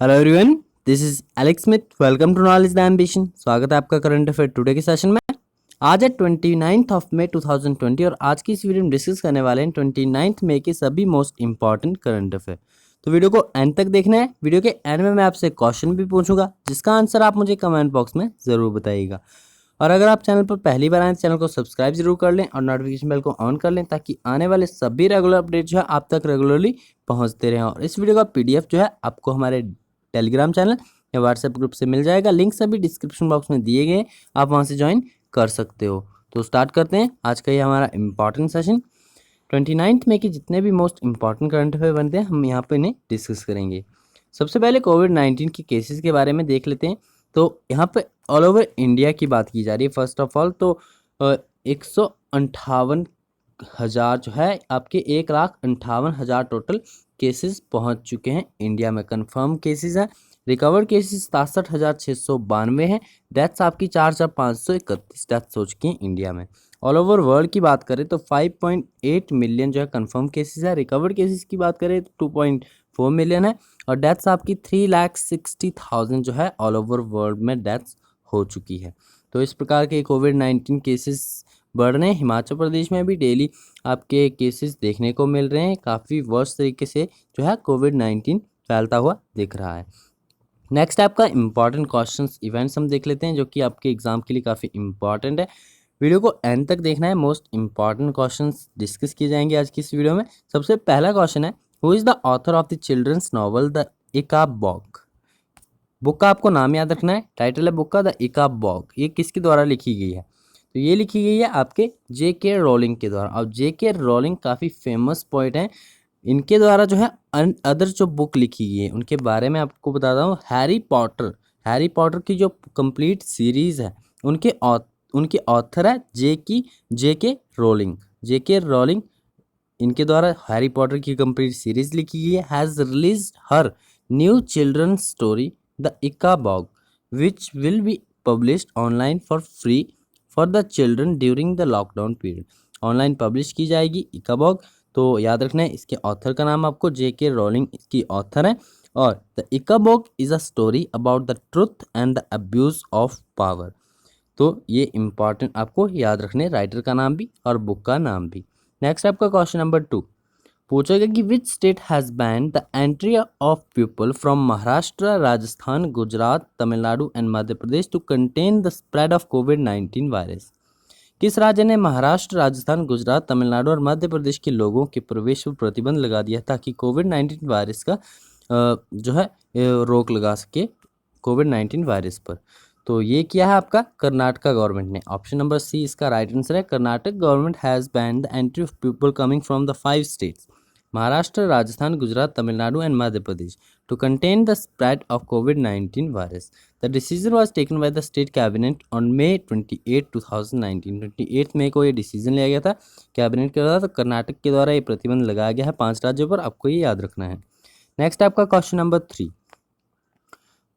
Hello everyone, this is Alex Smith. Welcome to knowledge the ambition. स्वागत है आपका current affair today के session में। आज है 29 ऑफ मई 2020 और आज की इस वीडियो में डिस्कस करने वाले हैं 29 मई के सभी मोस्ट इंपॉर्टेंट करंट अफेयर। तो वीडियो को एंड तक देखना है। वीडियो के एंड में मैं आपसे क्वेश्चन भी पूछूंगा जिसका आंसर आप मुझे कमेंट बॉक्स में ज़रूर बताइएगा। और अगर आप चैनल पर पहली बार आए तो चैनल को सब्सक्राइब जरूर कर लें और नोटिफिकेशन बेल को ऑन कर लें ताकि आने वाले सभी रेगुलर अपडेट जो है आप तक रेगुलरली पहुंचते रहें। और इस वीडियो का पीडीएफ जो है आपको हमारे टेलीग्राम चैनल या व्हाट्सएप ग्रुप से मिल जाएगा। लिंक सभी डिस्क्रिप्शन बॉक्स में दिए गए, आप वहां से ज्वाइन कर सकते हो। तो स्टार्ट करते हैं आज का ये हमारा इंपॉर्टेंट सेशन। 29 मई के जितने भी मोस्ट इंपॉर्टेंट करंट अफेयर बनते हैं हम यहाँ पे इन्हें डिस्कस करेंगे। सबसे पहले कोविड-19 के केसेस के बारे में देख लेते हैं। तो यहाँ पे ऑल ओवर इंडिया की बात की जा रही है। फर्स्ट ऑफ ऑल तो 158,000 जो है आपके 1,58,000 टोटल केसेस पहुंच चुके हैं इंडिया में। कंफर्म केसेस हैं। रिकवर्ड केसेस 67,692 हैं। डेथ्स आपकी 4,531 डेथ्स हो चुकी हैं इंडिया में। ऑल ओवर वर्ल्ड की बात करें तो 5.8 मिलियन जो है कंफर्म केसेस है। रिकवर्ड केसेस की बात करें तो 2.4 मिलियन है और डेथ्स आपकी 3,60,000 जो है ऑल ओवर वर्ल्ड में डेथ्स हो चुकी है। तो इस प्रकार के कोविड-19 केसेस बढ़ रहे हैं। हिमाचल प्रदेश में भी डेली आपके केसेस देखने को मिल रहे हैं। काफ़ी वर्स्ट तरीके से जो है कोविड-19 फैलता हुआ दिख रहा है। नेक्स्ट आपका इंपॉर्टेंट क्वेश्चंस इवेंट्स हम देख लेते हैं जो कि आपके एग्जाम के लिए काफ़ी इंपॉर्टेंट है। वीडियो को एंड तक देखना है। मोस्ट इंपॉर्टेंट क्वेश्चंस डिस्कस किए जाएंगे आज की इस वीडियो में। सबसे पहला क्वेश्चन है, who is the author of the children's novel the Ickabog. Book का आपको नाम याद रखना है। टाइटल है बुक का द इकाब बॉग। ये किसके द्वारा लिखी गई है? तो ये लिखी गई है आपके जे.के. रोलिंग के द्वारा। अब जे.के. रोलिंग काफ़ी फेमस पोइट हैं। इनके द्वारा जो है अदर जो बुक लिखी गई है उनके बारे में आपको बताता हूँ। हैरी पॉटर की जो कंप्लीट सीरीज़ है उनके ऑथर है जे.के. रोलिंग। जे.के. रोलिंग इनके द्वारा हैरी पॉटर की कंप्लीट सीरीज लिखी गई है। Has release her new children's story the Ickabog which will be published online for free for the children during the lockdown period. Online publish की जाएगी इकाबॉग। तो याद रखना है इसके ऑथर का नाम आपको जे.के. रोलिंग इसकी ऑथर है। और the Ickabog is a story about the truth and the abuse of power. तो ये इंपॉर्टेंट आपको याद रखने, राइटर का नाम भी और बुक का नाम भी। नेक्स्ट आपका क्वेश्चन नंबर 2 पूछेगा कि which state has banned the entry of people from Maharashtra, Rajasthan, Gujarat, Tamil Nadu and Madhya Pradesh to contain the spread of कोविड-19 वायरस। किस राज्य ने महाराष्ट्र, राजस्थान, गुजरात, तमिलनाडु और मध्य प्रदेश के लोगों के प्रवेश पर प्रतिबंध लगा दिया ताकि कोविड-19 वायरस का जो है रोक लगा सके कोविड-19 वायरस पर? तो ये किया है आपका कर्नाटका गवर्नमेंट ने। ऑप्शन नंबर सी इसका राइट आंसर है। Karnataka government has banned the entry of people coming from the 5 states Maharashtra, Rajasthan, Gujarat, Tamil Nadu and Madhya Pradesh to contain the spread of COVID-19 virus. The decision was taken by the state cabinet on May 28, 2019. 28 मई को ये decision लिया गया था cabinet के द्वारा। तो कर्नाटक के द्वारा ये प्रतिबंध लगाया गया है 5 राज्यों पर। आपको ये याद रखना है। नेक्स्ट आपका क्वेश्चन नंबर 3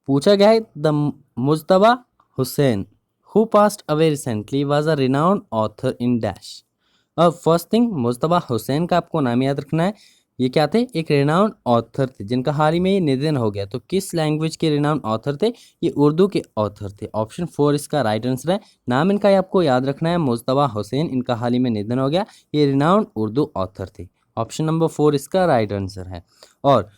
पूछा गया है the Mujtaba Hussain who passed away recently was a renowned author in dash. अब फर्स्ट थिंग मुज्तबा हुसैन का आपको नाम याद रखना है। ये क्या थे? एक रिनाउंड ऑथर थे जिनका हाल ही में ये निधन हो गया। तो किस लैंग्वेज के रिनाउंड ऑथर थे? ये उर्दू के ऑथर थे। ऑप्शन 4 इसका राइट आंसर है। नाम इनका ये आपको याद रखना है, मुज्तबा हुसैन। इनका हाल ही में निधन हो गया। ये रिनाउंड उर्दू ऑथर थे। ऑप्शन नंबर 4 इसका राइट आंसर है। और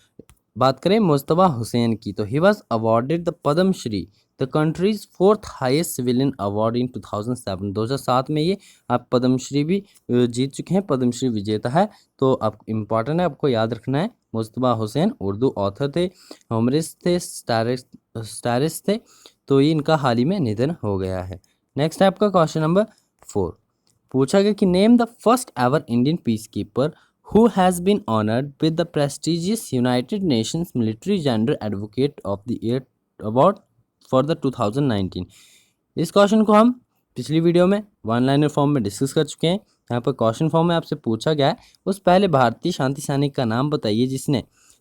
बात करें मुज्तबा हुसैन की तो he was awarded the Padma Shri, the countries 4th highest civilian award in 2007। 2007 में ये आप पद्म श्री भी जीत चुके हैं, पद्म श्री विजेता है। तो आप इम्पॉर्टेंट है, आपको याद रखना है। मुज्तबा हुसैन उर्दू ऑथर थे, ह्यूमरिस्ट थे, स्टारिस्ट थे। तो ये इनका हाल ही में निधन हो गया है। नेक्स्ट है आपका क्वेश्चन नंबर 4 पूछा गया कि name the first ever Indian peace keeper who has been honored with the prestigious United Nations Military Gender Advocate of the Year Award for the 2019। इस क्वेश्चन को हम पिछली वीडियो में वन लाइनर फॉर्म में discuss कर चुके हैं। यहाँ पर क्वेश्चन फॉर्म में आपसे पूछा गया है उस पहले भारतीय शांति सैनिक का नाम बताइए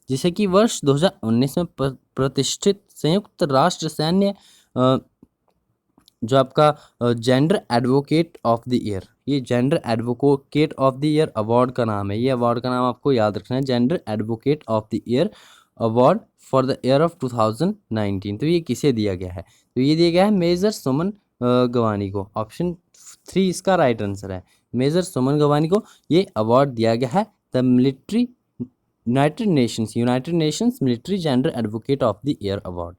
जिसे कि वर्ष 2019 में प्रतिष्ठित संयुक्त राष्ट्र सैन्य जो आपका gender advocate of the year, ये gender advocate of the year award का नाम है। ये अवार्ड का नाम आपको याद रखना है, gender advocate of the year award for the year of 2019। तो ये किसे दिया गया है? तो ये दिया गया है मेजर सुमन गवानी को। ऑप्शन 3 इसका राइट आंसर है। मेजर सुमन गवानी को ये अवार्ड दिया गया है the military United Nations military gender advocate of the year award.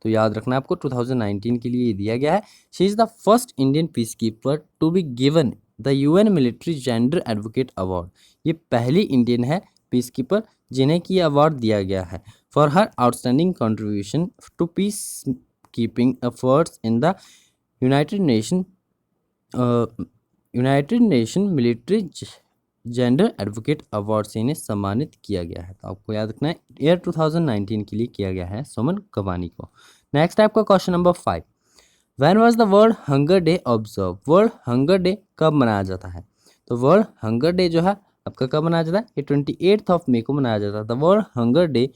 तो याद रखना आपको 2019 के लिए ये दिया गया है। She is the first Indian peace keeper to be given the UN military gender advocate award. ये पहली इंडियन है पीस कीपर जिन्हें की अवार्ड दिया गया है for her outstanding contribution to peace keeping efforts in the United nation military gender advocate award से इन्हें सम्मानित किया गया है। तो आपको याद रखना है ईयर 2019 के लिए किया गया है सुमन गवानी को। नेक्स्ट है आपका question number 5। When was the world hunger day observe? World hunger day कब मनाया जाता है? तो वर्ल्ड हंगर डे जो है आपका कब मनाया जाता है? ये 28 मई को मनाया जाता है। The world hunger day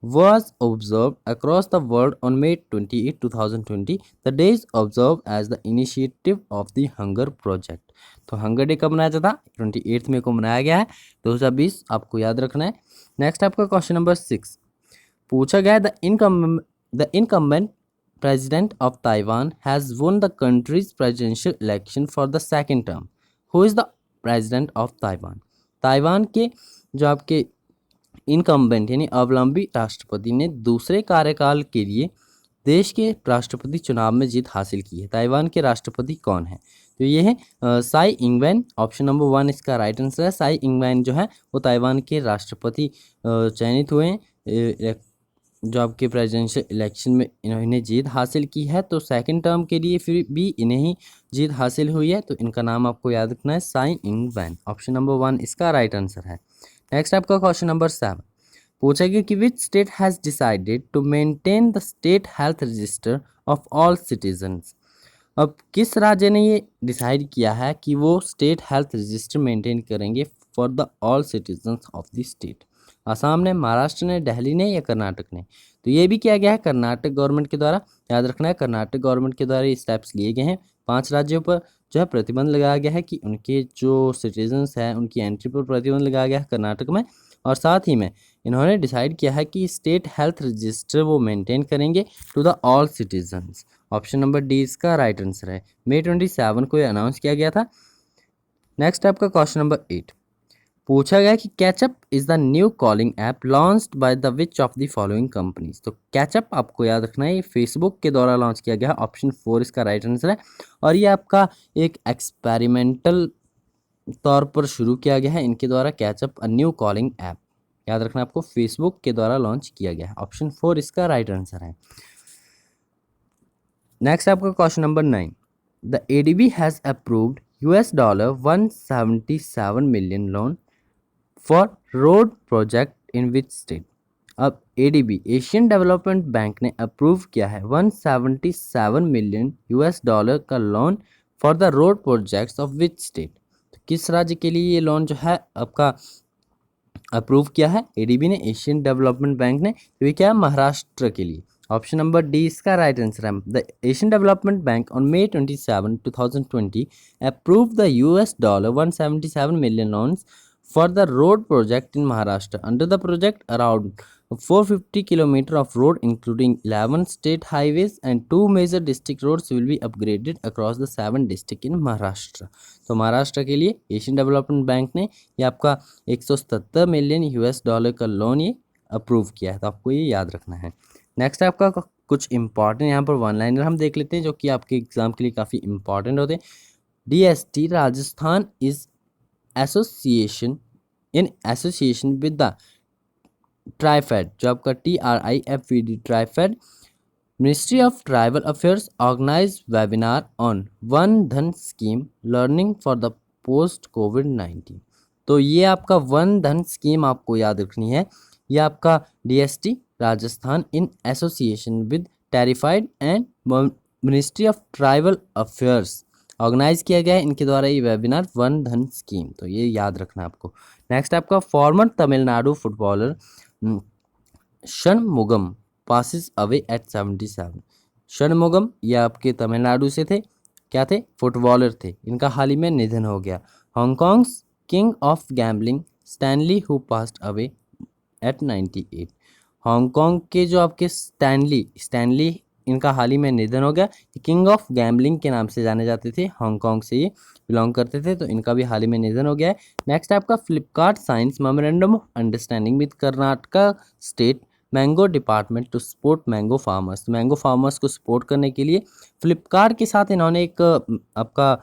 was observed across the world on May 28, 2020. The day is observed as the initiative of the Hunger Project. तो हंगर डे कब मनाया जाता? 28 मई को मनाया गया है 2020। आपको याद रखना है। नेक्स्ट आपका क्वेश्चन नंबर 6 पूछा गया the incumbent president of Taiwan has won the country's presidential election for the second term. Who is the president of Taiwan? Taiwan के जो आपके इनकम्बेंट यानी अवलंबी राष्ट्रपति ने दूसरे कार्यकाल के लिए देश के राष्ट्रपति चुनाव में जीत हासिल की है। ताइवान के राष्ट्रपति कौन है? तो ये है साई इंगवेन। ऑप्शन नंबर 1 इसका राइट आंसर है। साई इंगवेन जो है वो ताइवान के राष्ट्रपति चयनित हुए हैं जो आपके प्रेसिडेंशियल इलेक्शन में इन्होंने जीत हासिल की है। तो सेकंड टर्म के लिए फिर भी इन्हें ही जीत हासिल हुई है। तो इनका नाम आपको याद रखना है साई इंगवेन। ऑप्शन नंबर 1 इसका राइट आंसर है। नेक्स्ट आपका क्वेश्चन नंबर 7 पूछा गया कि which state has decided to maintain the state health register of all citizens? अब किस राज्य ने ये डिसाइड किया है कि वो स्टेट हेल्थ रजिस्टर मेंटेन करेंगे for the all citizens of the state? Assam ने, महाराष्ट्र ने, दिल्ली ने या कर्नाटक ने? तो ये भी किया गया है कर्नाटक गवर्नमेंट के द्वारा। याद रखना है कर्नाटक गवर्नमेंट के द्वारा ये स्टेप्स लिए गए हैं। 5 राज्यों पर जो है प्रतिबंध लगाया गया है कि उनके जो सिटीजन्स हैं उनकी एंट्री पर प्रतिबंध लगाया गया है कर्नाटक में। और साथ ही में इन्होंने डिसाइड किया है कि स्टेट हेल्थ रजिस्टर वो मेंटेन करेंगे to the all citizens. Option number D इसका राइट आंसर है। मई 27 को ये अनाउंस किया गया था। नेक्स्ट आपका क्वेश्चन नंबर 8 पूछा गया कि catchup is the new calling app launched by the which of the following companies? तो कैचअप आपको याद रखना है ये फेसबुक के द्वारा लॉन्च किया गया है। ऑप्शन 4 इसका राइट आंसर है। और ये आपका एक एक्सपेरिमेंटल तौर पर शुरू किया गया है इनके द्वारा catchup a new calling app. याद रखना आपको फेसबुक के द्वारा लॉन्च किया गया है। ऑप्शन 4 इसका राइट आंसर है। नेक्स्ट आपका question number 9 the ADB has approved $177 million loan for road project in which state? अब एडीबी एशियन डेवलपमेंट बैंक ने अप्रूव किया है $177 million का loan for the road projects of which state? तो किस राज्य के लिए ये लोन जो है आपका अप्रूव किया है एडीबी ने, एशियन डेवलपमेंट बैंक ने? तो ये क्या है? महाराष्ट्र के लिए। ऑप्शन नंबर डी इसका राइट आंसर है। The Asian development bank on May 27, 2020 approved the $177 million loans for the road project in Maharashtra. Under the project, around 450 kilometers of road, including 11 state highways and 2 major district roads, will be upgraded across the 7 districts in Maharashtra. तो महाराष्ट्र के लिए Asian development bank ने ये आपका $177 million का loan ये approve किया है। तो आपको ये याद रखना है। नेक्स्ट आपका कुछ इंपॉर्टेंट यहाँ पर वन लाइनर हम देख लेते हैं जो कि आपके एग्जाम के लिए काफ़ी इंपॉर्टेंट होते हैं। DST Rajasthan is association with the TRIFED, जो आपका TRIFED TRIFED ministry of tribal affairs organise webinar on Van Dhan scheme learning for the post कोविड-19। तो ये आपका वन धन स्कीम आपको याद रखनी है। ये आपका DST Rajasthan in association with TRIFED and ministry of tribal affairs organise किया गया है इनके द्वारा ये वेबिनार वन धन स्कीम। तो ये याद रखना आपको। नेक्स्ट आपका farmer Tamil Nadu footballer Shanmugam passes away at 77। Shanmugam ये आपके तमिलनाडु से थे, क्या थे? फुटबॉलर थे। इनका हाल ही में निधन हो गया। Hong Kong's king of gambling Stanley who passed away at 98। Hong Kong के जो आपके स्टैनली इनका हाल ही में निधन हो गया। किंग ऑफ गैम्बलिंग के नाम से जाने जाते थे, हांगकांग से ये बिलोंग करते थे, तो इनका भी हाल ही में निधन हो गया है। नेक्स्ट आपका Flipkart signs memorandum of understanding with Karnataka state mango department to support mango farmers को सपोर्ट करने के लिए फ्लिपकार्ट के साथ इन्होंने एक आपका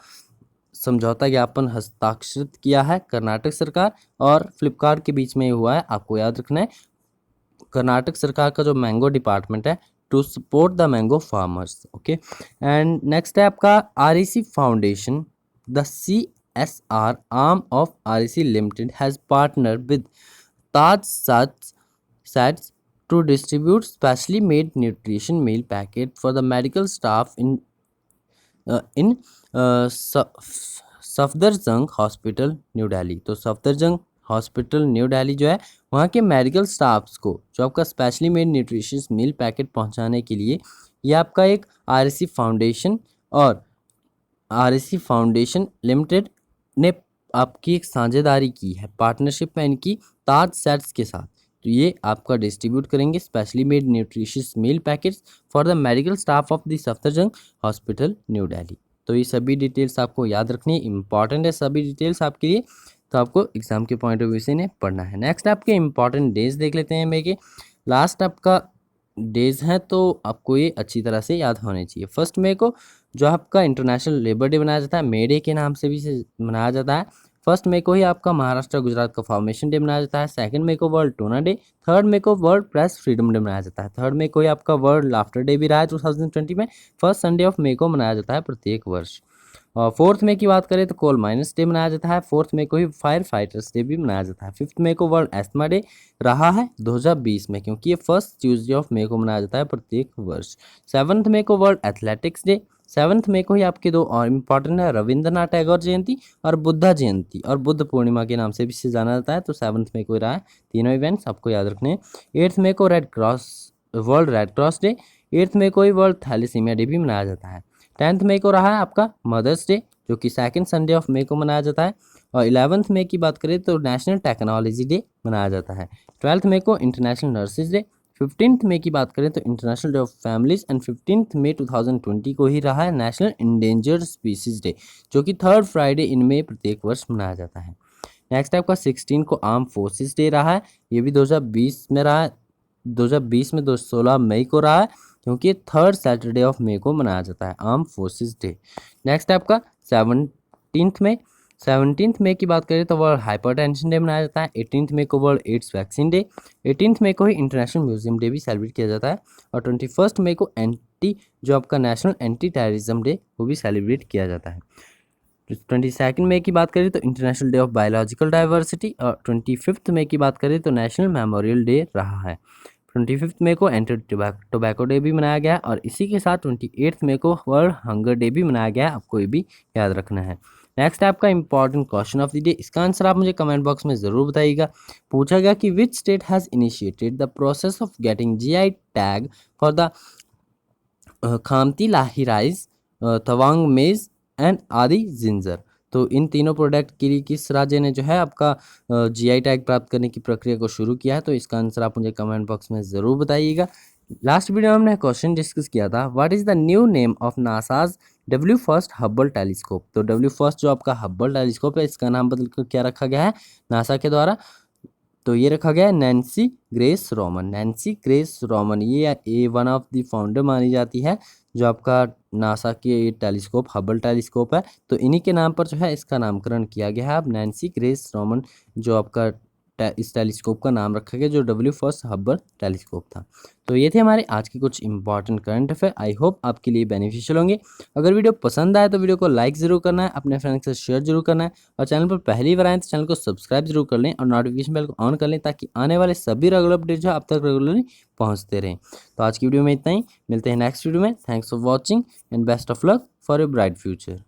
समझौता ज्ञापन हस्ताक्षरित किया है कर्नाटक सरकार और फ्लिपकार्ट के बीच में हुआ है। आपको याद रखना है कर्नाटक सरकार का जो मैंगो डिपार्टमेंट है to support the mango farmers. Okay, and next है आपका REC foundation, the CSR arm of REC limited has partner with Taj SATS to distribute specially made nutrition meal packet for the medical staff in Safdarjung hospital New Delhi. तो Safdarjung hospital New Delhi जो है वहाँ के medical staffs को जो आपका स्पेशली मेड न्यूट्रिशियस मील packet पहुँचाने के लिए ये आपका एक REC फाउंडेशन और REC फाउंडेशन लिमिटेड ने आपकी एक साझेदारी की है, पार्टनरशिप है इनकी ताज सेट्स के साथ। तो ये आपका डिस्ट्रीब्यूट करेंगे specially made nutritious meal packets for the medical staff of the Safdarjung hospital New Delhi. तो ये सभी डिटेल्स आपको याद रखनी है, इंपॉर्टेंट है सभी डिटेल्स आपके लिए, तो आपको एग्जाम के पॉइंट ऑफ व्यू से इन्हें पढ़ना है। नेक्स्ट आपके इंपॉर्टेंट डेज देख लेते हैं मे के। लास्ट आपका डेज हैं तो आपको ये अच्छी तरह से याद होने चाहिए। 1 मई को जो आपका इंटरनेशनल लेबर डे मनाया जाता है, मे डे के नाम से भी इसे मनाया जाता है। 1 मई को ही आपका महाराष्ट्र गुजरात का फॉर्मेशन डे मनाया जाता है। 2 मई को वर्ल्ड टूना डे। 3 मई को वर्ल्ड प्रेस फ्रीडम डे मनाया जाता है। 3 मई को ही आपका वर्ल्ड लाफ्टर डे भी रहा है 2020 में। फर्स्ट संडे ऑफ मई को मनाया जाता है प्रत्येक वर्ष। और 4 मई की बात करें तो कोल माइनर्स डे मनाया जाता है। 4 मई को ही फायर फाइटर्स डे भी मनाया जाता है। 5 मई को वर्ल्ड एस्थमा डे रहा है 2020 में, क्योंकि ये फर्स्ट ट्यूसडे ऑफ मई को मनाया जाता है प्रत्येक वर्ष। 7 मई को वर्ल्ड एथलेटिक्स डे। 7 मई को ही आपके 2 और इम्पॉर्टेंट है, रविंद्रनाथ टैगोर जयंती और बुद्धा जयंती और बुद्ध पूर्णिमा के नाम से भी इसे जाना जाता है। तो 7 मई को रहा है, तीनों इवेंट्स आपको याद रखने हैं। 8 मई को वर्ल्ड रेड क्रॉस डे। 8 मई को ही वर्ल्ड थैलेसीमिया डे भी मनाया जाता है। 10 मई को रहा है आपका मदर्स डे, जो कि 2nd संडे ऑफ मई को मनाया जाता है। और 11 मई की बात करें तो नेशनल टेक्नोलॉजी डे मनाया जाता है। 12 मई को इंटरनेशनल नर्सेज डे। 15 मई की बात करें तो international day of families. And 15 मई 2020 को ही रहा है नेशनल इंडेंजर्ड स्पीसीज डे, जो कि 3rd फ्राइडे इन मई प्रत्येक वर्ष मनाया जाता है। नेक्स्ट आपका 16 को आर्म फोर्सेस डे रहा है, ये भी 2020 में रहा है। 2020 में 16 मई को रहा है, क्योंकि 3rd सैटरडे ऑफ मई को मनाया जाता है आर्म फोर्सेस डे। नेक्स्ट आपका 17 मई की बात करें तो वर्ल्ड हाइपरटेंशन डे मनाया जाता है। 18 मई को वर्ल्ड एड्स वैक्सीन डे। 18 मई को ही इंटरनेशनल म्यूजियम डे भी सेलिब्रेट किया जाता है। और 21 मई को जो आपका नेशनल एंटी टेररिज्म डे वो भी सेलिब्रेट किया जाता है। 22 मई की बात करें तो international day of biological diversity. और 25 मई की बात करें तो नेशनल मेमोरियल डे रहा है। 25 मई को एंटी टोबैको डे भी मनाया गया है। और इसी के साथ 28 मई को वर्ल्ड हंगर डे भी मनाया गया है, आपको ये भी याद रखना है। नेक्स्ट आपका important question of the day, इसका आंसर आप मुझे कमेंट बॉक्स में ज़रूर बताइएगा। पूछा गया कि which state has initiated the process of getting GI tag for the Khamti लाही राइस, तवांग मेज एंड आदि जिंजर। तो इन तीनों प्रोडक्ट के लिए किस राज्य ने जो है आपका GI टैग प्राप्त करने की प्रक्रिया को शुरू किया है? तो इसका आंसर आप मुझे कमेंट बॉक्स में ज़रूर बताइएगा। लास्ट वीडियो में हमने क्वेश्चन डिस्कस किया था, what is the new name of NASA's W1 Hubble telescope. तो W1 जो आपका हब्बल टेलीस्कोप है, इसका नाम बदलकर क्या रखा गया है नासा के द्वारा? तो ये रखा गया है Nancy grace Roman. Nancy grace Roman ये वन ऑफ द फाउंडर मानी जाती है जो आपका नासा के टेलीस्कोप हबल टेलीस्कोप है। तो इन्हीं के नाम पर जो है इसका नामकरण किया गया है। अब नैन्सी ग्रेस रोमन जो आपका इस टेलीस्कोप का नाम रखा गया जो W1 हबल टेलीस्कोप था। तो ये थे हमारे आज के कुछ important current affair. I hope आपके लिए बेनिफिशियल होंगे। अगर वीडियो पसंद आए तो वीडियो को लाइक ज़रूर करना है, अपने फ्रेंड्स से शेयर जरूर करना है, और चैनल पर पहली बार आए तो चैनल को सब्सक्राइब जरूर कर लें और नोटिफिकेशन बेल को ऑन कर लें, ताकि आने वाले सभी रेगुलर अपडेट जो आप तक रेगुलरली पहुँचते रहें। तो आज की वीडियो में इतना ही, मिलते हैं नेक्स्ट वीडियो में। Thanks for watching and best of luck for your bright future.